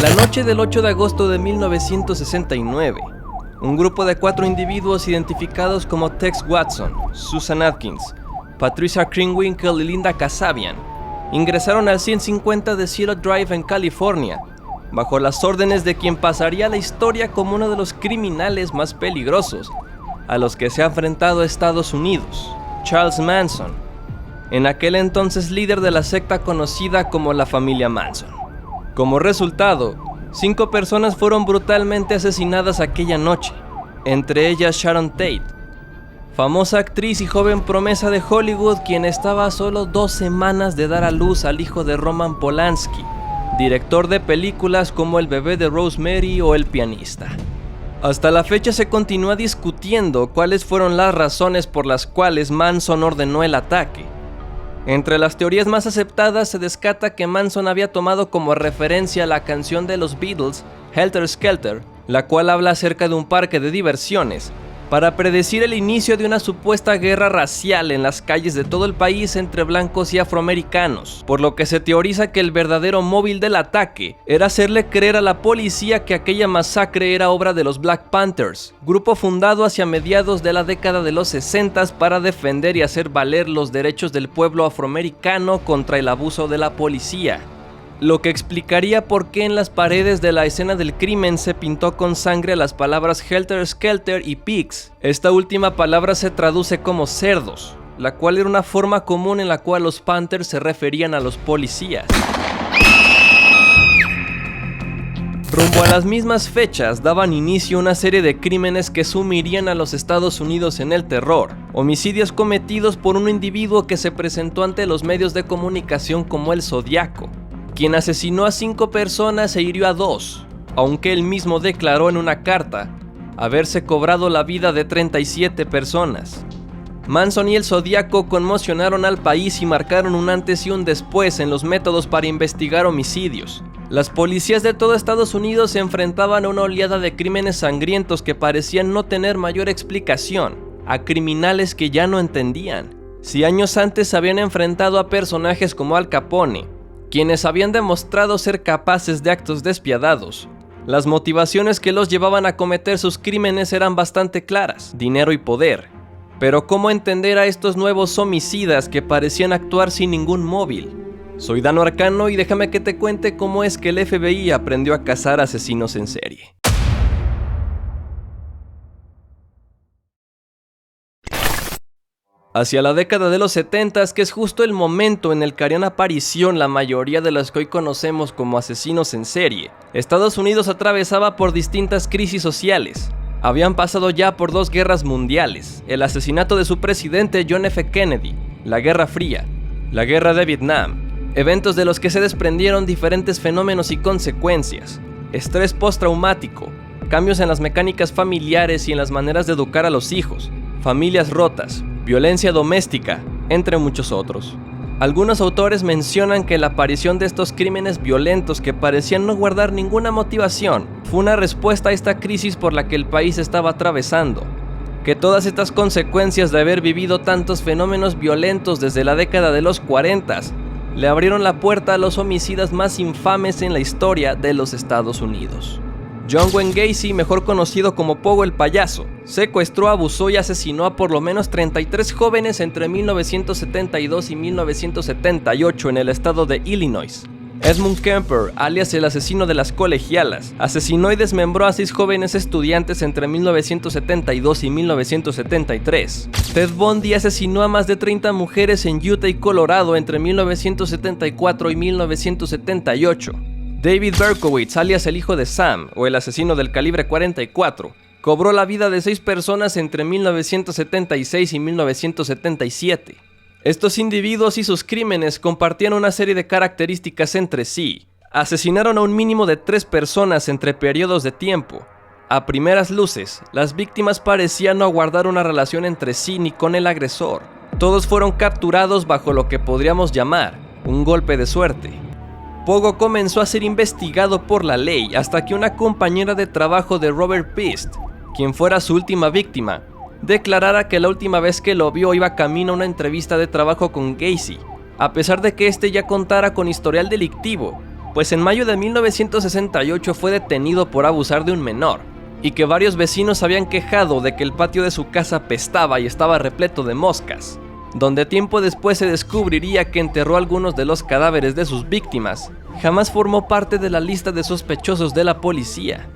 La noche del 8 de agosto de 1969, un grupo de 4 individuos identificados como Tex Watson, Susan Atkins, Patricia Krenwinkel y Linda Kasabian ingresaron al 150 de Cielo Drive en California, bajo las órdenes de quien pasaría a la historia como uno de los criminales más peligrosos a los que se ha enfrentado Estados Unidos, Charles Manson, en aquel entonces líder de la secta conocida como la familia Manson. Como resultado, 5 personas fueron brutalmente asesinadas aquella noche, entre ellas Sharon Tate, famosa actriz y joven promesa de Hollywood, quien estaba a solo 2 semanas de dar a luz al hijo de Roman Polanski, director de películas como El bebé de Rosemary o El pianista. Hasta la fecha se continúa discutiendo cuáles fueron las razones por las cuales Manson ordenó el ataque. Entre las teorías más aceptadas se descarta que Manson había tomado como referencia la canción de los Beatles, Helter Skelter, la cual habla acerca de un parque de diversiones, para predecir el inicio de una supuesta guerra racial en las calles de todo el país entre blancos y afroamericanos, por lo que se teoriza que el verdadero móvil del ataque era hacerle creer a la policía que aquella masacre era obra de los Black Panthers, grupo fundado hacia mediados de la década de los 60 para defender y hacer valer los derechos del pueblo afroamericano contra el abuso de la policía, lo que explicaría por qué en las paredes de la escena del crimen se pintó con sangre las palabras Helter Skelter y Pigs. Esta última palabra se traduce como cerdos, la cual era una forma común en la cual los Panthers se referían a los policías. Rumbo a las mismas fechas daban inicio una serie de crímenes que sumirían a los Estados Unidos en el terror, homicidios cometidos por un individuo que se presentó ante los medios de comunicación como el Zodiaco, quien asesinó a 5 personas e hirió a 2, aunque él mismo declaró en una carta haberse cobrado la vida de 37 personas. Manson y el Zodiaco conmocionaron al país y marcaron un antes y un después en los métodos para investigar homicidios. Las policías de todo Estados Unidos se enfrentaban a una oleada de crímenes sangrientos que parecían no tener mayor explicación, a criminales que ya no entendían. Si años antes se habían enfrentado a personajes como Al Capone, quienes habían demostrado ser capaces de actos despiadados, las motivaciones que los llevaban a cometer sus crímenes eran bastante claras: dinero y poder. Pero ¿cómo entender a estos nuevos homicidas que parecían actuar sin ningún móvil? Soy Dano Arcano y déjame que te cuente cómo es que el FBI aprendió a cazar asesinos en serie. Hacia la década de los 70s, que es justo el momento en el que harían aparición la mayoría de los que hoy conocemos como asesinos en serie, Estados Unidos atravesaba por distintas crisis sociales. Habían pasado ya por 2 guerras mundiales, el asesinato de su presidente John F. Kennedy, la Guerra Fría, la Guerra de Vietnam, eventos de los que se desprendieron diferentes fenómenos y consecuencias, estrés postraumático, cambios en las mecánicas familiares y en las maneras de educar a los hijos, familias rotas, violencia doméstica, entre muchos otros. Algunos autores mencionan que la aparición de estos crímenes violentos que parecían no guardar ninguna motivación fue una respuesta a esta crisis por la que el país estaba atravesando, que todas estas consecuencias de haber vivido tantos fenómenos violentos desde la década de los 40s le abrieron la puerta a los homicidas más infames en la historia de los Estados Unidos. John Wayne Gacy, mejor conocido como Pogo el Payaso, secuestró, abusó y asesinó a por lo menos 33 jóvenes entre 1972 y 1978 en el estado de Illinois. Edmund Kemper, alias el asesino de las colegialas, asesinó y desmembró a 6 jóvenes estudiantes entre 1972 y 1973. Ted Bundy asesinó a más de 30 mujeres en Utah y Colorado entre 1974 y 1978. David Berkowitz, alias el hijo de Sam, o el asesino del calibre 44, cobró la vida de 6 personas entre 1976 y 1977. Estos individuos y sus crímenes compartían una serie de características entre sí. Asesinaron a un mínimo de 3 personas entre periodos de tiempo. A primeras luces, las víctimas parecían no guardar una relación entre sí ni con el agresor. Todos fueron capturados bajo lo que podríamos llamar un golpe de suerte. Pogo comenzó a ser investigado por la ley hasta que una compañera de trabajo de Robert Pist, quien fuera su última víctima, declarara que la última vez que lo vio iba camino a una entrevista de trabajo con Gacy. A pesar de que este ya contara con historial delictivo, pues en mayo de 1968 fue detenido por abusar de un menor, y que varios vecinos habían quejado de que el patio de su casa apestaba y estaba repleto de moscas, donde tiempo después se descubriría que enterró algunos de los cadáveres de sus víctimas. Jamás formó parte de la lista de sospechosos de la policía.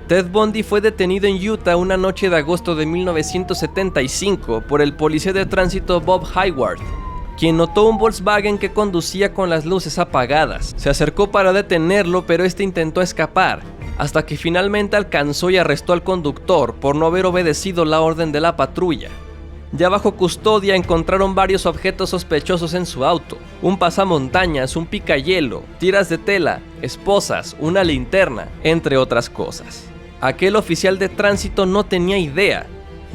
Ted Bundy fue detenido en Utah una noche de agosto de 1975 por el policía de tránsito Bob Hayward, quien notó un Volkswagen que conducía con las luces apagadas. Se acercó para detenerlo, pero este intentó escapar, hasta que finalmente alcanzó y arrestó al conductor por no haber obedecido la orden de la patrulla. Ya bajo custodia encontraron varios objetos sospechosos en su auto: un pasamontañas, un picahielo, tiras de tela, esposas, una linterna, entre otras cosas. Aquel oficial de tránsito no tenía idea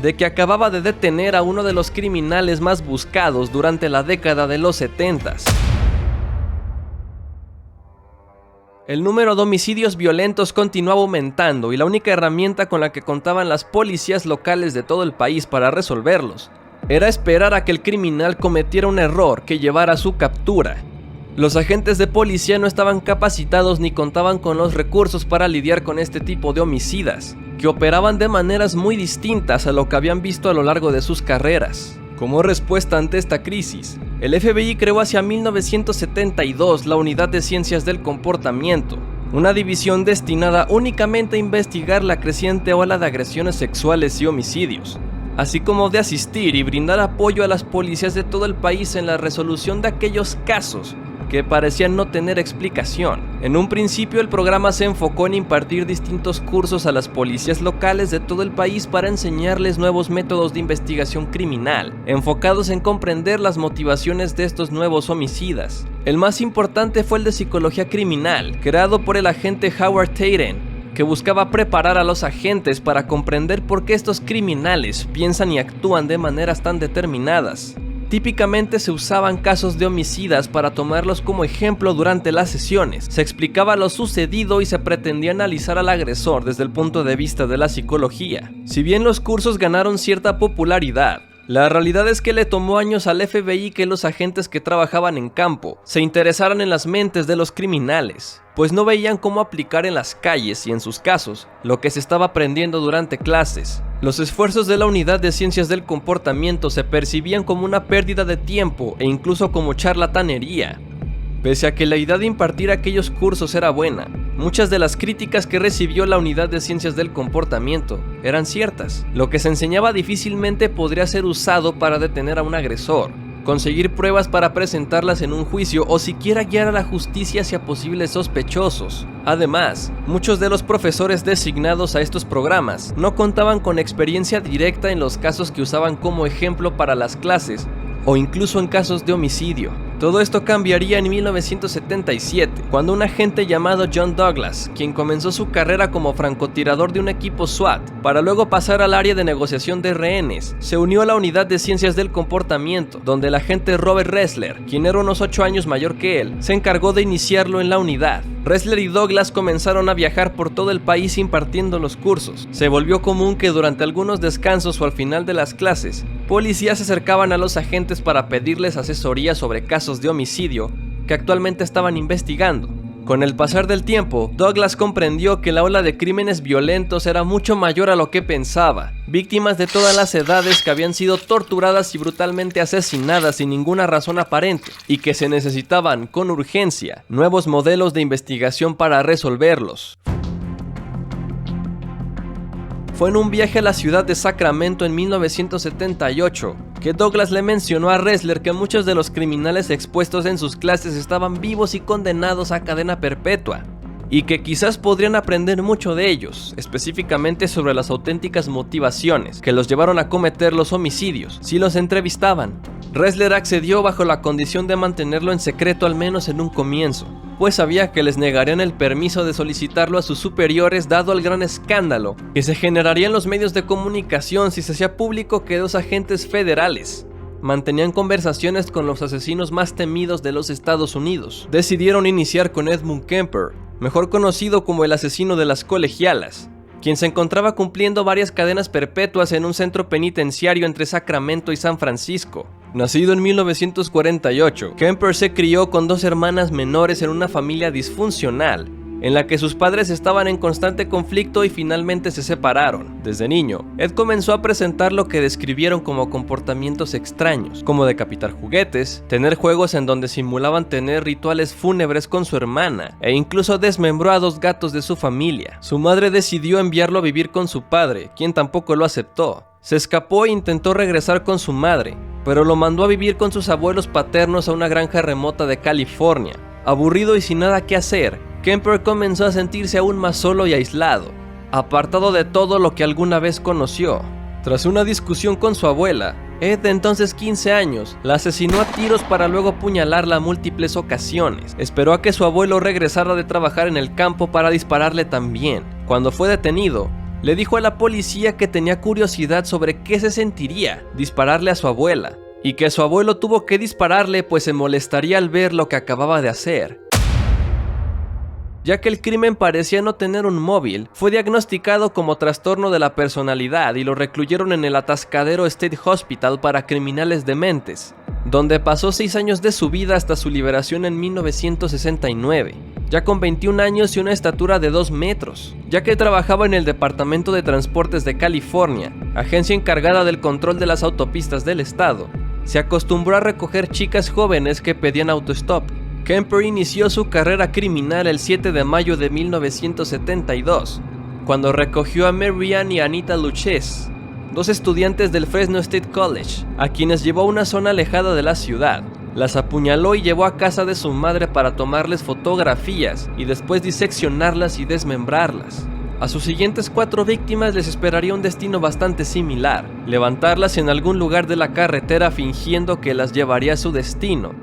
de que acababa de detener a uno de los criminales más buscados durante la década de los 70s. El número de homicidios violentos continuaba aumentando y la única herramienta con la que contaban las policías locales de todo el país para resolverlos era esperar a que el criminal cometiera un error que llevara a su captura. Los agentes de policía no estaban capacitados ni contaban con los recursos para lidiar con este tipo de homicidas, que operaban de maneras muy distintas a lo que habían visto a lo largo de sus carreras. Como respuesta ante esta crisis, el FBI creó hacia 1972 la Unidad de Ciencias del Comportamiento, una división destinada únicamente a investigar la creciente ola de agresiones sexuales y homicidios, así como de asistir y brindar apoyo a las policías de todo el país en la resolución de aquellos casos que parecían no tener explicación. En un principio el programa se enfocó en impartir distintos cursos a las policías locales de todo el país para enseñarles nuevos métodos de investigación criminal, enfocados en comprender las motivaciones de estos nuevos homicidas. El más importante fue el de psicología criminal, creado por el agente Howard Taden, que buscaba preparar a los agentes para comprender por qué estos criminales piensan y actúan de maneras tan determinadas. Típicamente se usaban casos de homicidas para tomarlos como ejemplo durante las sesiones. Se explicaba lo sucedido y se pretendía analizar al agresor desde el punto de vista de la psicología. Si bien los cursos ganaron cierta popularidad, la realidad es que le tomó años al FBI que los agentes que trabajaban en campo se interesaran en las mentes de los criminales, pues no veían cómo aplicar en las calles y en sus casos lo que se estaba aprendiendo durante clases. Los esfuerzos de la Unidad de Ciencias del Comportamiento se percibían como una pérdida de tiempo e incluso como charlatanería. Pese a que la idea de impartir aquellos cursos era buena, muchas de las críticas que recibió la Unidad de Ciencias del Comportamiento eran ciertas. Lo que se enseñaba difícilmente podría ser usado para detener a un agresor, conseguir pruebas para presentarlas en un juicio o siquiera guiar a la justicia hacia posibles sospechosos. Además, muchos de los profesores designados a estos programas no contaban con experiencia directa en los casos que usaban como ejemplo para las clases o incluso en casos de homicidio. Todo esto cambiaría en 1977, cuando un agente llamado John Douglas, quien comenzó su carrera como francotirador de un equipo SWAT, para luego pasar al área de negociación de rehenes, se unió a la Unidad de Ciencias del Comportamiento, donde el agente Robert Ressler, quien era unos 8 años mayor que él, se encargó de iniciarlo en la unidad. Ressler y Douglas comenzaron a viajar por todo el país impartiendo los cursos. Se volvió común que durante algunos descansos o al final de las clases, policías se acercaban a los agentes para pedirles asesoría sobre casos de homicidio que actualmente estaban investigando. Con el pasar del tiempo, Douglas comprendió que la ola de crímenes violentos era mucho mayor a lo que pensaba. Víctimas de todas las edades que habían sido torturadas y brutalmente asesinadas sin ninguna razón aparente, y que se necesitaban, con urgencia, nuevos modelos de investigación para resolverlos. Fue en un viaje a la ciudad de Sacramento en 1978 que Douglas le mencionó a Ressler que muchos de los criminales expuestos en sus clases estaban vivos y condenados a cadena perpetua, y que quizás podrían aprender mucho de ellos, específicamente sobre las auténticas motivaciones que los llevaron a cometer los homicidios, si los entrevistaban. Ressler accedió bajo la condición de mantenerlo en secreto al menos en un comienzo, pues sabía que les negarían el permiso de solicitarlo a sus superiores dado el gran escándalo que se generaría en los medios de comunicación si se hacía público que 2 agentes federales mantenían conversaciones con los asesinos más temidos de los Estados Unidos. Decidieron iniciar con Edmund Kemper, mejor conocido como el asesino de las colegialas, quien se encontraba cumpliendo varias cadenas perpetuas en un centro penitenciario entre Sacramento y San Francisco. Nacido en 1948, Kemper se crió con 2 hermanas menores en una familia disfuncional, en la que sus padres estaban en constante conflicto y finalmente se separaron. Desde niño, Ed comenzó a presentar lo que describieron como comportamientos extraños, como decapitar juguetes, tener juegos en donde simulaban tener rituales fúnebres con su hermana, e incluso desmembró a 2 gatos de su familia. Su madre decidió enviarlo a vivir con su padre, quien tampoco lo aceptó. Se escapó e intentó regresar con su madre, pero lo mandó a vivir con sus abuelos paternos a una granja remota de California. Aburrido y sin nada que hacer, Kemper comenzó a sentirse aún más solo y aislado, apartado de todo lo que alguna vez conoció. Tras una discusión con su abuela, Ed, de entonces 15 años, la asesinó a tiros para luego apuñalarla a múltiples ocasiones. Esperó a que su abuelo regresara de trabajar en el campo para dispararle también. Cuando fue detenido, le dijo a la policía que tenía curiosidad sobre qué se sentiría dispararle a su abuela, y que su abuelo tuvo que dispararle pues se molestaría al ver lo que acababa de hacer. Ya que el crimen parecía no tener un móvil, fue diagnosticado como trastorno de la personalidad y lo recluyeron en el atascadero State Hospital para criminales dementes, donde pasó 6 años de su vida hasta su liberación en 1969, ya con 21 años y una estatura de 2 metros, ya que trabajaba en el Departamento de Transportes de California, agencia encargada del control de las autopistas del estado. Se acostumbró a recoger chicas jóvenes que pedían autostop. Kemper inició su carrera criminal el 7 de mayo de 1972, cuando recogió a Mary Ann y Anita Lucchese, 2 estudiantes del Fresno State College, a quienes llevó a una zona alejada de la ciudad. Las apuñaló y llevó a casa de su madre para tomarles fotografías y después diseccionarlas y desmembrarlas. A sus siguientes 4 víctimas les esperaría un destino bastante similar: levantarlas en algún lugar de la carretera fingiendo que las llevaría a su destino,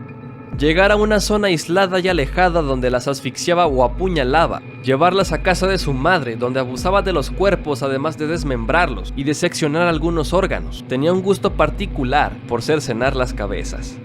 llegar a una zona aislada y alejada donde las asfixiaba o apuñalaba, llevarlas a casa de su madre donde abusaba de los cuerpos además de desmembrarlos y diseccionar algunos órganos. Tenía un gusto particular por cercenar las cabezas.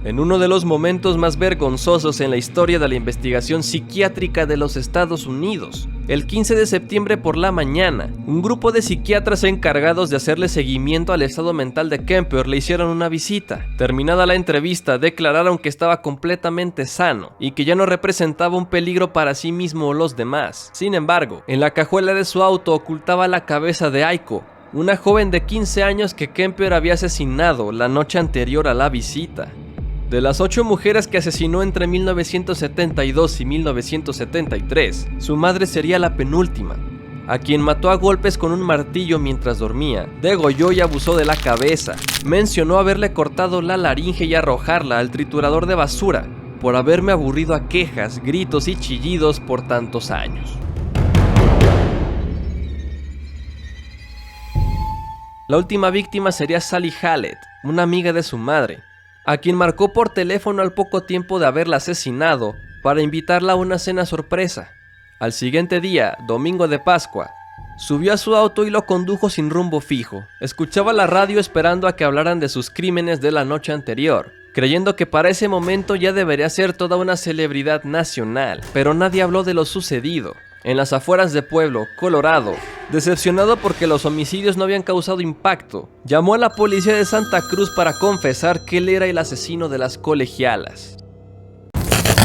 En uno de los momentos más vergonzosos en la historia de la investigación psiquiátrica de los Estados Unidos, el 15 de septiembre por la mañana, un grupo de psiquiatras encargados de hacerle seguimiento al estado mental de Kemper le hicieron una visita. Terminada la entrevista, declararon que estaba completamente sano y que ya no representaba un peligro para sí mismo o los demás. Sin embargo, en la cajuela de su auto ocultaba la cabeza de Aiko, una joven de 15 años que Kemper había asesinado la noche anterior a la visita. De las 8 mujeres que asesinó entre 1972 y 1973, su madre sería la penúltima, a quien mató a golpes con un martillo mientras dormía, degolló y abusó de la cabeza. Mencionó haberle cortado la laringe y arrojarla al triturador de basura, por haberme aburrido a quejas, gritos y chillidos por tantos años. La última víctima sería Sally Hallett, una amiga de su madre, a quien marcó por teléfono al poco tiempo de haberla asesinado para invitarla a una cena sorpresa. Al siguiente día, domingo de Pascua, subió a su auto y lo condujo sin rumbo fijo. Escuchaba la radio esperando a que hablaran de sus crímenes de la noche anterior, creyendo que para ese momento ya debería ser toda una celebridad nacional, pero nadie habló de lo sucedido en las afueras de Pueblo, Colorado. Decepcionado porque los homicidios no habían causado impacto, llamó a la policía de Santa Cruz para confesar que él era el asesino de las colegialas.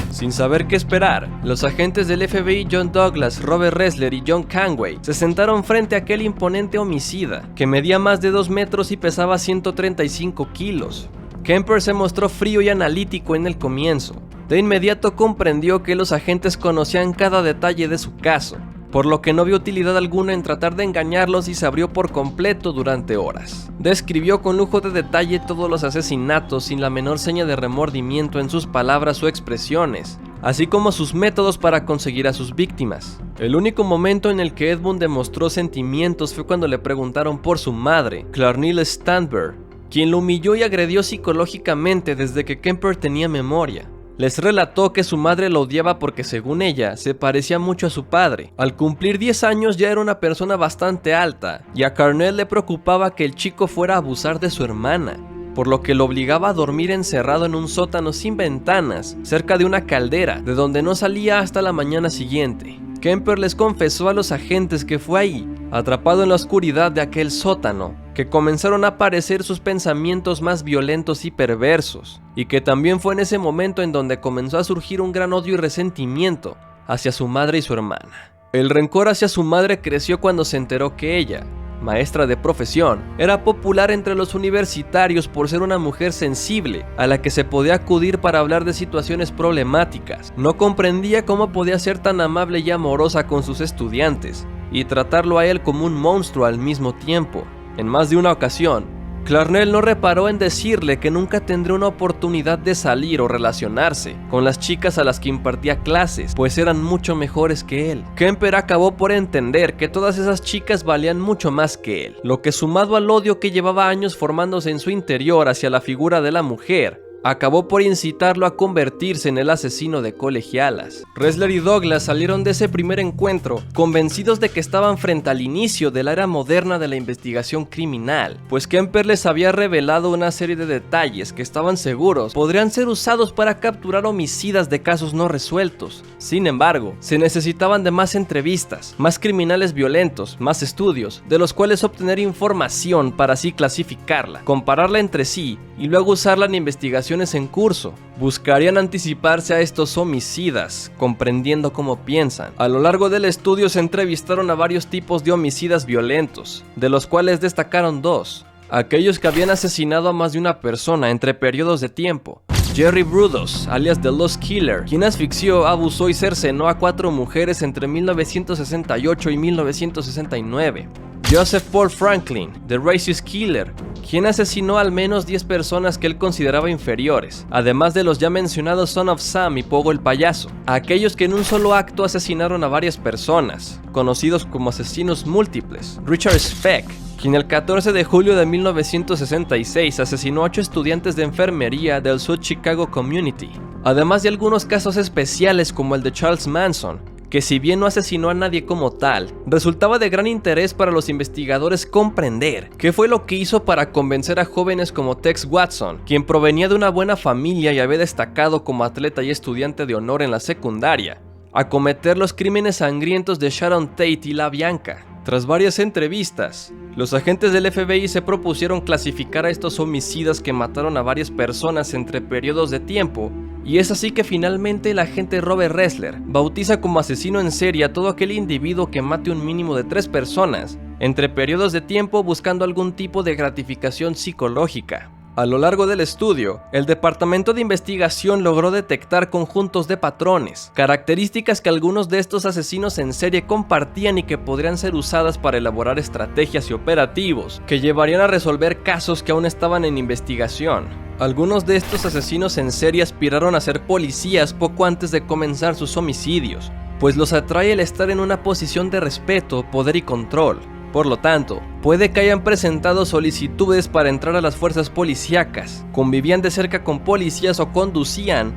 Sin saber qué esperar, los agentes del FBI John Douglas, Robert Ressler y John Conway se sentaron frente a aquel imponente homicida, que medía más de 2 metros y pesaba 135 kilos. Kemper se mostró frío y analítico en el comienzo. De inmediato comprendió que los agentes conocían cada detalle de su caso, por lo que no vio utilidad alguna en tratar de engañarlos y se abrió por completo durante horas. Describió con lujo de detalle todos los asesinatos sin la menor seña de remordimiento en sus palabras o expresiones, así como sus métodos para conseguir a sus víctimas. El único momento en el que Edmund demostró sentimientos fue cuando le preguntaron por su madre, Clarnell Stanberg, quien lo humilló y agredió psicológicamente desde que Kemper tenía memoria. Les relató que su madre lo odiaba porque, según ella, se parecía mucho a su padre. Al cumplir 10 años ya era una persona bastante alta, y a Clarnell le preocupaba que el chico fuera a abusar de su hermana, por lo que lo obligaba a dormir encerrado en un sótano sin ventanas, cerca de una caldera, de donde no salía hasta la mañana siguiente. Kemper les confesó a los agentes que fue ahí, atrapado en la oscuridad de aquel sótano, que comenzaron a aparecer sus pensamientos más violentos y perversos, y que también fue en ese momento en donde comenzó a surgir un gran odio y resentimiento hacia su madre y su hermana. El rencor hacia su madre creció cuando se enteró que ella, maestra de profesión, era popular entre los universitarios por ser una mujer sensible a la que se podía acudir para hablar de situaciones problemáticas. No comprendía cómo podía ser tan amable y amorosa con sus estudiantes y tratarlo a él como un monstruo al mismo tiempo. En más de una ocasión, Clarnell no reparó en decirle que nunca tendría una oportunidad de salir o relacionarse con las chicas a las que impartía clases, pues eran mucho mejores que él. Kemper acabó por entender que todas esas chicas valían mucho más que él, lo que, sumado al odio que llevaba años formándose en su interior hacia la figura de la mujer, acabó por incitarlo a convertirse en el asesino de colegialas. Ressler y Douglas salieron de ese primer encuentro convencidos de que estaban frente al inicio de la era moderna de la investigación criminal, pues Kemper les había revelado una serie de detalles que estaban seguros podrían ser usados para capturar homicidas de casos no resueltos. Sin embargo, se necesitaban de más entrevistas, más criminales violentos, más estudios, de los cuales obtener información para así clasificarla, compararla entre sí y luego usarla en investigaciones en curso. Buscarían anticiparse a estos homicidas, comprendiendo cómo piensan. A lo largo del estudio se entrevistaron a varios tipos de homicidas violentos, de los cuales destacaron dos: aquellos que habían asesinado a más de una persona entre periodos de tiempo. Jerry Brudos, alias The Lost Killer, quien asfixió, abusó y cercenó a 4 mujeres entre 1968 y 1969. Joseph Paul Franklin, The Racist Killer, quien asesinó al menos 10 personas que él consideraba inferiores, además de los ya mencionados Son of Sam y Pogo el Payaso, aquellos que en un solo acto asesinaron a varias personas, conocidos como asesinos múltiples. Richard Speck, quien el 14 de julio de 1966 asesinó a 8 estudiantes de enfermería del South Chicago Community, además de algunos casos especiales como el de Charles Manson, que si bien no asesinó a nadie como tal, resultaba de gran interés para los investigadores comprender qué fue lo que hizo para convencer a jóvenes como Tex Watson, quien provenía de una buena familia y había destacado como atleta y estudiante de honor en la secundaria, a cometer los crímenes sangrientos de Sharon Tate y La Bianca. Tras varias entrevistas, los agentes del FBI se propusieron clasificar a estos homicidas que mataron a varias personas entre periodos de tiempo, y es así que finalmente el agente Robert Ressler bautiza como asesino en serie a todo aquel individuo que mate un mínimo de 3 personas entre periodos de tiempo buscando algún tipo de gratificación psicológica. A lo largo del estudio, el departamento de investigación logró detectar conjuntos de patrones, características que algunos de estos asesinos en serie compartían y que podrían ser usadas para elaborar estrategias y operativos que llevarían a resolver casos que aún estaban en investigación. Algunos de estos asesinos en serie aspiraron a ser policías poco antes de comenzar sus homicidios, pues los atrae el estar en una posición de respeto, poder y control. Por lo tanto, puede que hayan presentado solicitudes para entrar a las fuerzas policíacas, convivían de cerca con policías o conducían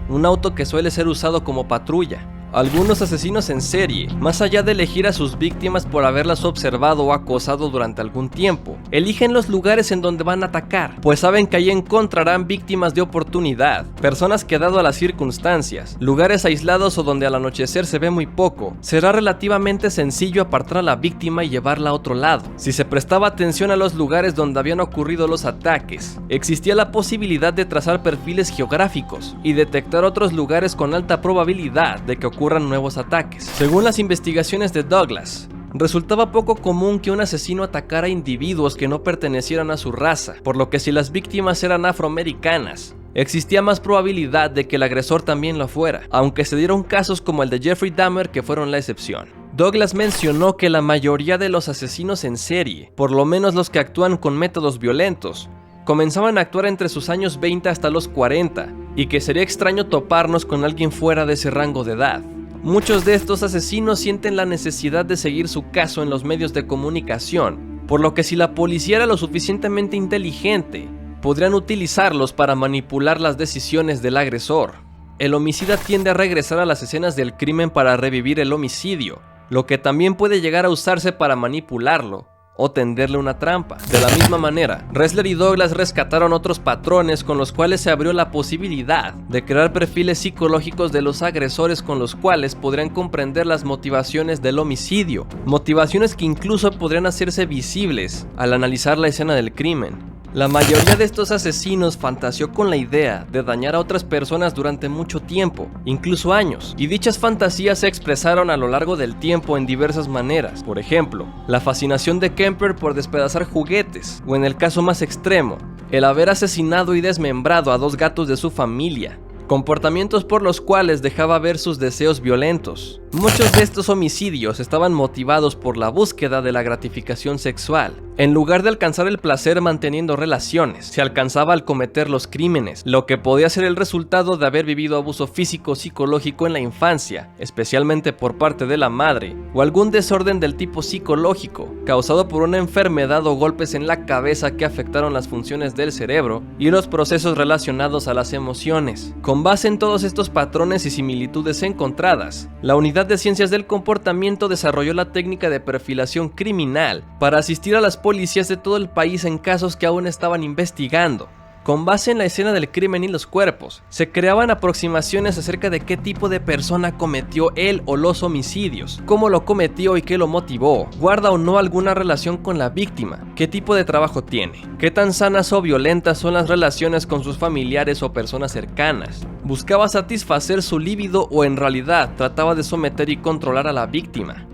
un auto que suele ser usado como patrulla. Algunos asesinos en serie, más allá de elegir a sus víctimas por haberlas observado o acosado durante algún tiempo, eligen los lugares en donde van a atacar, pues saben que ahí encontrarán víctimas de oportunidad, personas que dado a las circunstancias, lugares aislados o donde al anochecer se ve muy poco, será relativamente sencillo apartar a la víctima y llevarla a otro lado. Si se prestaba atención a los lugares donde habían ocurrido los ataques, existía la posibilidad de trazar perfiles geográficos y detectar otros lugares con alta probabilidad de que ocurran nuevos ataques. Según las investigaciones de Douglas, resultaba poco común que un asesino atacara a individuos que no pertenecieran a su raza, por lo que si las víctimas eran afroamericanas, existía más probabilidad de que el agresor también lo fuera, aunque se dieron casos como el de Jeffrey Dahmer que fueron la excepción. Douglas mencionó que la mayoría de los asesinos en serie, por lo menos los que actúan con métodos violentos, comenzaban a actuar entre sus años 20 hasta los 40, y que sería extraño toparnos con alguien fuera de ese rango de edad. Muchos de estos asesinos sienten la necesidad de seguir su caso en los medios de comunicación, por lo que si la policía era lo suficientemente inteligente, podrían utilizarlos para manipular las decisiones del agresor. El homicida tiende a regresar a las escenas del crimen para revivir el homicidio, lo que también puede llegar a usarse para manipularlo o tenderle una trampa. De la misma manera, Ressler y Douglas rescataron otros patrones con los cuales se abrió la posibilidad de crear perfiles psicológicos de los agresores con los cuales podrían comprender las motivaciones del homicidio, motivaciones que incluso podrían hacerse visibles al analizar la escena del crimen. La mayoría de estos asesinos fantaseó con la idea de dañar a otras personas durante mucho tiempo, incluso años, y dichas fantasías se expresaron a lo largo del tiempo en diversas maneras. Por ejemplo, la fascinación de Kemper por despedazar juguetes, o en el caso más extremo, el haber asesinado y desmembrado a 2 gatos de su familia. Comportamientos por los cuales dejaba ver sus deseos violentos. Muchos de estos homicidios estaban motivados por la búsqueda de la gratificación sexual. En lugar de alcanzar el placer manteniendo relaciones, se alcanzaba al cometer los crímenes, lo que podía ser el resultado de haber vivido abuso físico o psicológico en la infancia, especialmente por parte de la madre, o algún desorden del tipo psicológico, causado por una enfermedad o golpes en la cabeza que afectaron las funciones del cerebro y los procesos relacionados a las emociones. Con base en todos estos patrones y similitudes encontradas, la Unidad de Ciencias del Comportamiento desarrolló la técnica de perfilación criminal para asistir a las policías de todo el país en casos que aún estaban investigando. Con base en la escena del crimen y los cuerpos, se creaban aproximaciones acerca de qué tipo de persona cometió el o los homicidios, cómo lo cometió y qué lo motivó, guarda o no alguna relación con la víctima, qué tipo de trabajo tiene, qué tan sanas o violentas son las relaciones con sus familiares o personas cercanas. Buscaba satisfacer su líbido o en realidad trataba de someter y controlar a la víctima,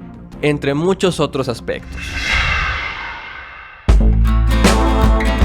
entre muchos otros aspectos.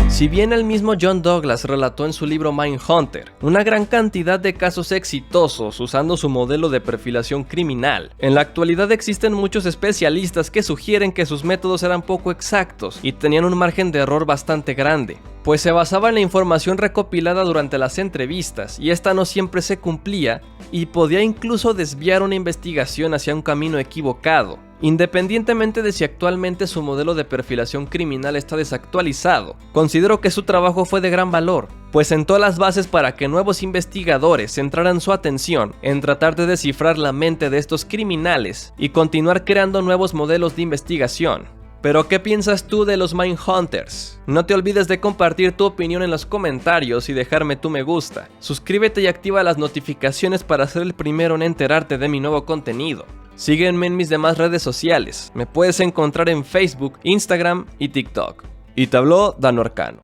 Si bien el mismo John Douglas relató en su libro Mindhunter una gran cantidad de casos exitosos usando su modelo de perfilación criminal, en la actualidad existen muchos especialistas que sugieren que sus métodos eran poco exactos y tenían un margen de error bastante grande, pues se basaba en la información recopilada durante las entrevistas y esta no siempre se cumplía y podía incluso desviar una investigación hacia un camino equivocado. Independientemente de si actualmente su modelo de perfilación criminal está desactualizado, considero que su trabajo fue de gran valor, pues sentó las bases para que nuevos investigadores centraran su atención en tratar de descifrar la mente de estos criminales y continuar creando nuevos modelos de investigación. Pero ¿qué piensas tú de los Mindhunters? No te olvides de compartir tu opinión en los comentarios y dejarme tu me gusta. Suscríbete y activa las notificaciones para ser el primero en enterarte de mi nuevo contenido. Sígueme en mis demás redes sociales. Me puedes encontrar en Facebook, Instagram y TikTok. Y te habló Dan Orcano.